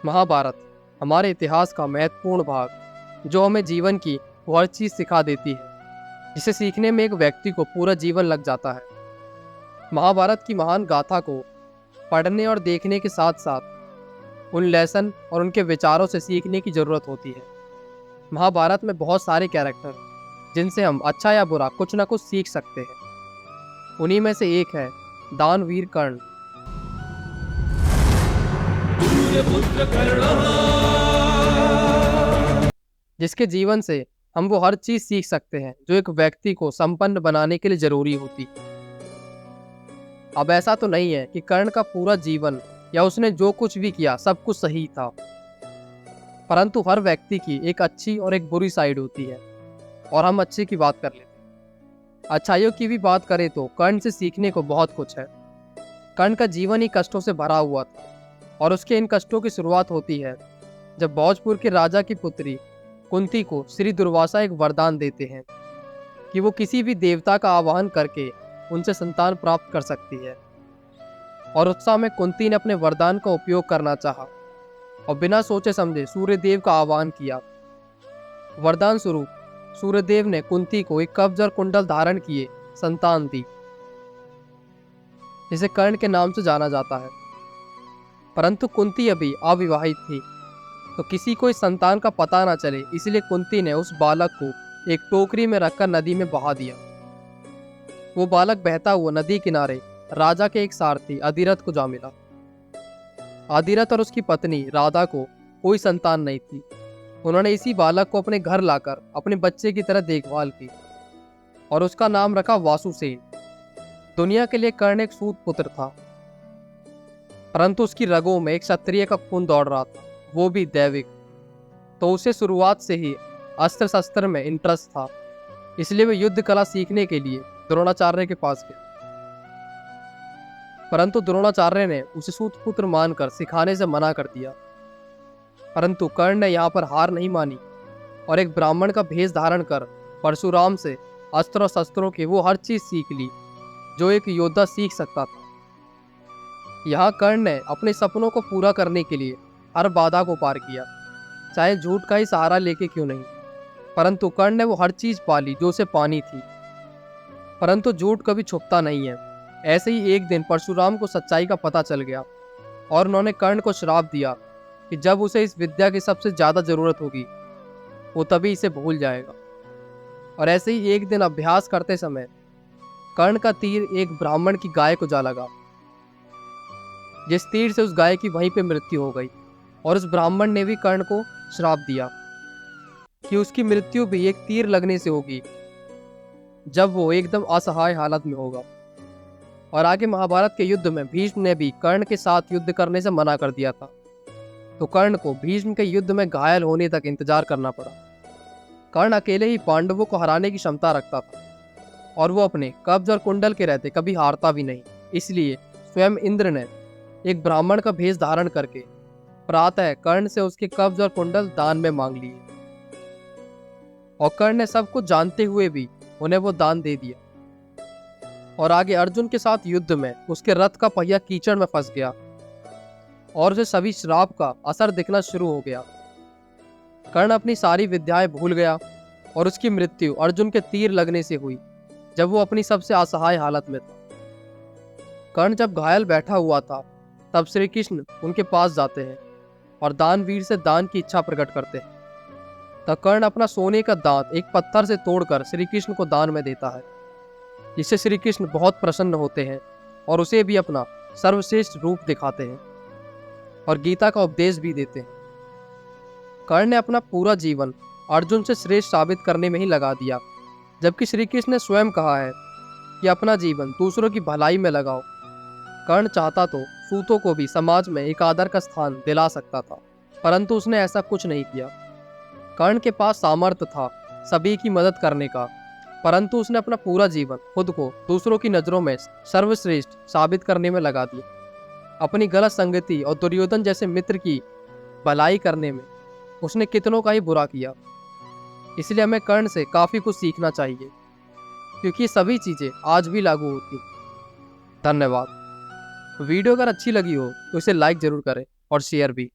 महाभारत हमारे इतिहास का महत्वपूर्ण भाग जो हमें जीवन की वो हर चीज़ सिखा देती है जिसे सीखने में एक व्यक्ति को पूरा जीवन लग जाता है। महाभारत की महान गाथा को पढ़ने और देखने के साथ साथ उन लेसन और उनके विचारों से सीखने की ज़रूरत होती है। महाभारत में बहुत सारे कैरेक्टर जिनसे हम अच्छा या बुरा कुछ ना कुछ सीख सकते हैं। उन्हीं में से एक है दानवीर कर्ण। जिसके जीवन से हम वो हर चीज सीख सकते हैं जो एक व्यक्ति को संपन्न बनाने के लिए जरूरी होती है। अब ऐसा तो नहीं है कि कर्ण का पूरा जीवन या उसने जो कुछ भी किया सब कुछ सही था, परंतु हर व्यक्ति की एक अच्छी और एक बुरी साइड होती है और हम अच्छे की बात कर लेते हैं। अच्छाइयों की भी बात करें तो कर्ण से सीखने को बहुत कुछ है। कर्ण का जीवन ही कष्टों से भरा हुआ था और उसके इन कष्टों की शुरुआत होती है जब भोजपुर के राजा की पुत्री कुंती को श्री दुर्वासा एक वरदान देते हैं कि वो किसी भी देवता का आवाहन करके उनसे संतान प्राप्त कर सकती है। और उत्साह में कुंती ने अपने वरदान का उपयोग करना चाहा और बिना सोचे समझे सूर्यदेव का आह्वान किया। वरदान स्वरूप सूर्यदेव ने कुंती को एक कब्ज और कुंडल धारण किए संतान दी, जिसे कर्ण के नाम से जाना जाता है। परंतु कुंती अभी अविवाहित थी, तो किसी को इस संतान का पता ना चले, इसलिए कुंती ने उस बालक को एक टोकरी में रखकर नदी में बहा दिया। वो बालक बहता हुआ नदी किनारे राजा के एक सारथी अधिरथ को जा मिला। अधिरथ और उसकी पत्नी राधा को कोई संतान नहीं थी। उन्होंने इसी बालक को अपने घर लाकर अपने बच्चे की तरह देखभाल की और उसका नाम रखा वासुसेन। दुनिया के लिए कर्ण एक सूत पुत्र था, परंतु उसकी रगों में एक क्षत्रिय का खून दौड़ रहा था, वो भी दैविक। तो उसे शुरुआत से ही अस्त्र शस्त्र में इंटरेस्ट था, इसलिए वह युद्ध कला सीखने के लिए द्रोणाचार्य के पास गया। परंतु द्रोणाचार्य ने उसे सूतपुत्र मानकर सिखाने से मना कर दिया। परंतु कर्ण ने यहाँ पर हार नहीं मानी और एक ब्राह्मण का भेष धारण कर परशुराम से अस्त्र और शस्त्रों की वो हर चीज सीख ली जो एक योद्धा सीख सकता था। यहाँ कर्ण ने अपने सपनों को पूरा करने के लिए हर बाधा को पार किया, चाहे झूठ का ही सहारा लेके क्यों नहीं। परंतु कर्ण ने वो हर चीज पाली जो उसे पानी थी। परंतु झूठ कभी छुपता नहीं है। ऐसे ही एक दिन परशुराम को सच्चाई का पता चल गया और उन्होंने कर्ण को श्राप दिया कि जब उसे इस विद्या की सबसे ज्यादा जरूरत होगी वो तभी इसे भूल जाएगा। और ऐसे ही एक दिन अभ्यास करते समय कर्ण का तीर एक ब्राह्मण की गाय को जा लगा, जिस तीर से उस गाय की वहीं पे मृत्यु हो गई। और उस ब्राह्मण ने भी कर्ण को श्राप दिया कि उसकी मृत्यु भी एक तीर लगने से होगी जब वो एकदम असहाय हालत में होगा। और आगे महाभारत के युद्ध में भीष्म ने भी कर्ण के साथ युद्ध करने से मना कर दिया था, तो कर्ण को भीष्म के युद्ध में घायल होने तक इंतजार करना पड़ा। कर्ण अकेले ही पांडवों को हराने की क्षमता रखता था और वो अपने कब्ज और कुंडल के रहते कभी हारता भी नहीं। इसलिए स्वयं इंद्र ने एक ब्राह्मण का भेष धारण करके प्रातः कर्ण से उसके कब्ज और कुंडल दान में मांग लिए और कर्ण ने सब कुछ जानते हुए भी उन्हें वो दान दे दिया। और आगे अर्जुन के साथ युद्ध में उसके रथ का पहिया कीचड़ में फंस गया और उसे सभी श्राप का असर दिखना शुरू हो गया। कर्ण अपनी सारी विद्याएं भूल गया और उसकी मृत्यु अर्जुन के तीर लगने से हुई जब वो अपनी सबसे असहाय हालत में था। कर्ण जब घायल बैठा हुआ था तब श्री कृष्ण उनके पास जाते हैं और दानवीर से दान की इच्छा प्रकट करते हैं। तब कर्ण अपना सोने का दांत एक पत्थर से तोड़कर श्री कृष्ण को दान में देता है, जिससे श्री कृष्ण बहुत प्रसन्न होते हैं और उसे भी अपना सर्वश्रेष्ठ रूप दिखाते हैं और गीता का उपदेश भी देते हैं। कर्ण ने अपना पूरा जीवन अर्जुन से श्रेष्ठ साबित करने में ही लगा दिया, जबकि श्री कृष्ण ने स्वयं कहा है कि अपना जीवन दूसरों की भलाई में लगाओ। कर्ण चाहता तो सूतों को भी समाज में एक आदर का स्थान दिला सकता था, परंतु उसने ऐसा कुछ नहीं किया। कर्ण के पास सामर्थ्य था सभी की मदद करने का, परंतु उसने अपना पूरा जीवन खुद को दूसरों की नज़रों में सर्वश्रेष्ठ साबित करने में लगा दिया। अपनी गलत संगति और दुर्योधन जैसे मित्र की भलाई करने में उसने कितनों का ही बुरा किया। इसलिए हमें कर्ण से काफ़ी कुछ सीखना चाहिए, क्योंकि सभी चीज़ें आज भी लागू होती। धन्यवाद। वीडियो अगर अच्छी लगी हो तो इसे लाइक ज़रूर करें और शेयर भी।